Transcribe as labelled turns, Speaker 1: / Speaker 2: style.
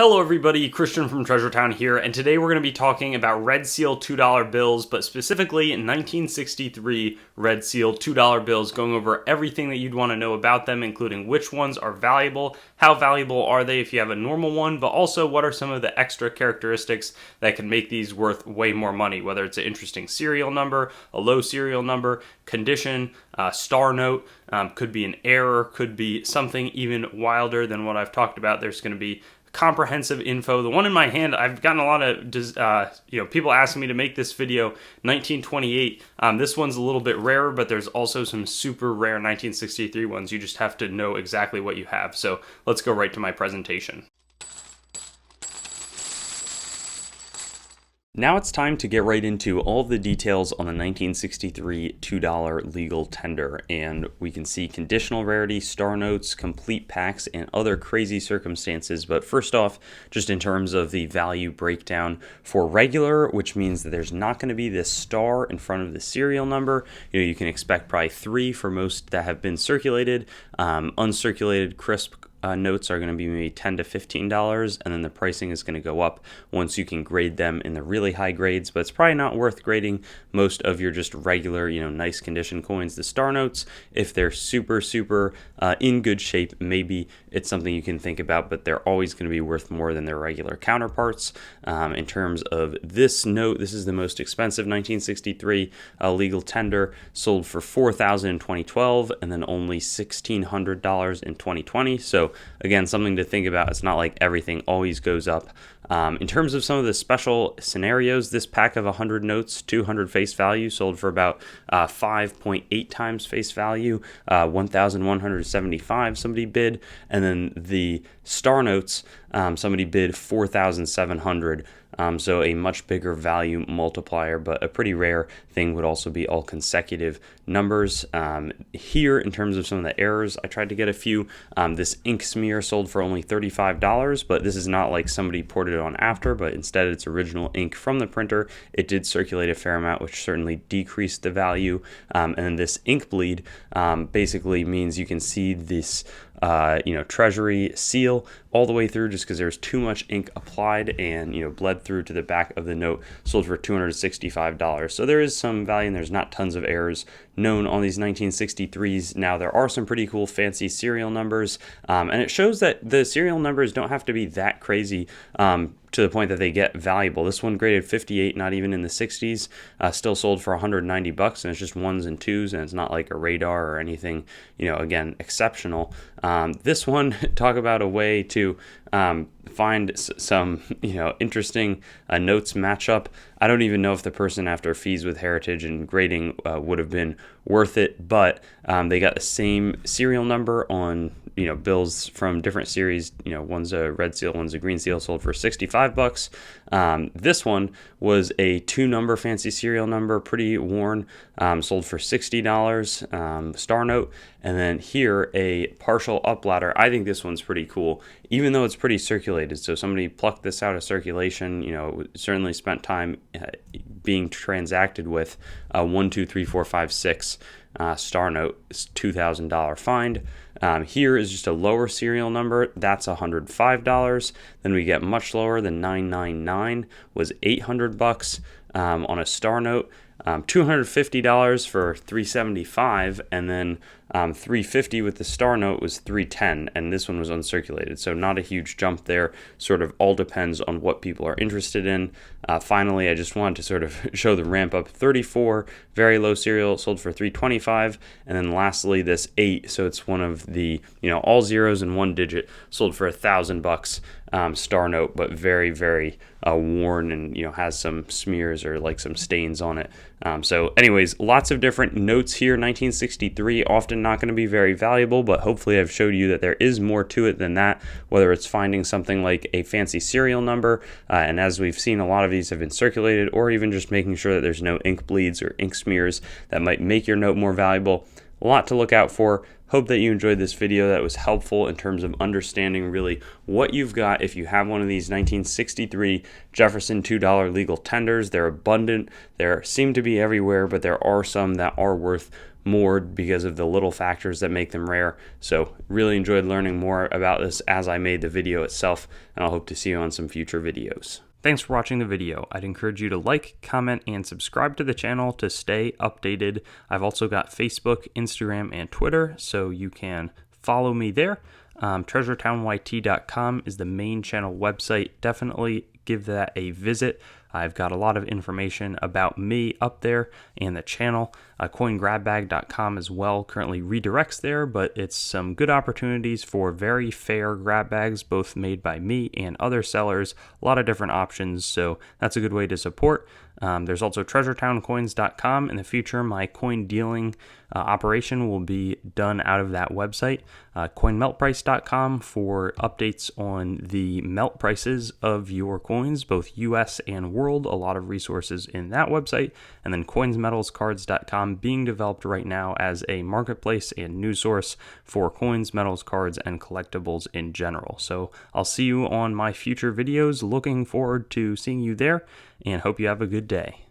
Speaker 1: Hello everybody, Christian from Treasure Town here, and today we're going to be talking about Red Seal $2 bills, but specifically in 1963 Red Seal $2 bills, going over everything that you'd want to know about them, including which ones are valuable, how valuable are they if you have a normal one, but also what are some of the extra characteristics that can make these worth way more money, whether it's an interesting serial number, a low serial number, condition, star note, could be an error, could be something even wilder than what I've talked about. There's going to be comprehensive info. The one in my hand, I've gotten a lot of people asking me to make this video. 1928. This one's a little bit rarer, but there's also some super rare 1963 ones. You just have to know exactly what you have. So let's go right to my presentation. Now it's time to get right into all the details on the 1963 $2 legal tender, and we can see conditional rarity, star notes, complete packs, and other crazy circumstances. But first off, just in terms of the value breakdown for regular, which means that there's not going to be this star in front of the serial number. You can expect probably 3 for most that have been circulated. Uncirculated crisp notes are going to be maybe $10 to $15, and then the pricing is going to go up once you can grade them in the really high grades, but it's probably not worth grading most of your just regular, nice condition coins. The star notes, if they're super in good shape, maybe it's something you can think about, but they're always going to be worth more than their regular counterparts. In terms of this note, this is the most expensive 1963 legal tender, sold for $4,000 in 2012 and then only $1,600 in 2020. So again, something to think about. It's not like everything always goes up. In terms of some of the special scenarios, this pack of 100 notes, 200 face value, sold for about 5.8 times face value, 1,175 somebody bid, and then the star notes, somebody bid 4,700. So a much bigger value multiplier, but a pretty rare thing would also be all consecutive numbers. Here, in terms of some of the errors, I tried to get a few. This ink smear sold for only $35, but this is not like somebody poured it on after, but instead it's original ink from the printer. It did circulate a fair amount, which certainly decreased the value. And then this ink bleed basically means you can see this treasury seal all the way through just because there's too much ink applied and bled through to the back of the note. Sold for $265. So there is some value, and there's not tons of errors known on these 1963s. Now there are some pretty cool fancy serial numbers, and it shows that the serial numbers don't have to be that crazy to the point that they get valuable. This one graded 58, not even in the 60s, still sold for $190, and it's just 1s and 2s, and it's not like a radar or anything, again, exceptional. This one, talk about a way to find some, interesting notes matchup. I don't even know if the person, after fees with Heritage and grading, would have been worth it, but they got the same serial number on bills from different series. One's a red seal, one's a green seal, sold for $65. This one was a 2-number fancy serial number, pretty worn, sold for $60. Star note. And then here, a partial up ladder. I think this one's pretty cool, even though it's pretty circulated. So somebody plucked this out of circulation, certainly spent time being transacted with. 1, 2, 3, 4, 5, 6 star note, $2,000 find. Here is just a lower serial number. That's $105. Then we get much lower. The 999 was $800 on a star note. $250 for $375, and then $350 with the star note was $310, and this one was uncirculated. So not a huge jump there. Sort of all depends on what people are interested in. Finally, I just wanted to sort of show the ramp up. 34, very low serial, sold for $325, and then lastly this 8. So it's one of the all zeros and 1 digit, sold for $1,000. Star note, but very worn, and has some smears or like some stains on it. So anyways, lots of different notes here. 1963, often not going to be very valuable, but hopefully I've showed you that there is more to it than that, whether it's finding something like a fancy serial number, and as we've seen, a lot of these have been circulated, or even just making sure that there's no ink bleeds or ink smears that might make your note more valuable. A lot to look out for. Hope that you enjoyed this video, that was helpful in terms of understanding really what you've got if you have one of these 1963 Jefferson $2 legal tenders. They're abundant. They seem to be everywhere, but there are some that are worth more because of the little factors that make them rare. So really enjoyed learning more about this as I made the video itself, and I'll hope to see you on some future videos. Thanks for watching the video. I'd encourage you to like, comment, and subscribe to the channel to stay updated. I've also got Facebook, Instagram, and Twitter, so you can follow me there. TreasuretownYT.com is the main channel website. Definitely give that a visit. I've got a lot of information about me up there and the channel. CoinGrabBag.com as well currently redirects there, but it's some good opportunities for very fair grab bags, both made by me and other sellers. A lot of different options, so that's a good way to support. There's also TreasuretownCoins.com. In the future, my coin dealing operation will be done out of that website. CoinMeltPrice.com for updates on the melt prices of your coins, both US and world. A lot of resources in that website. And then CoinsMetalsCards.com being developed right now as a marketplace and news source for coins, metals, cards, and collectibles in general. So I'll see you on my future videos. Looking forward to seeing you there, and hope you have a good day.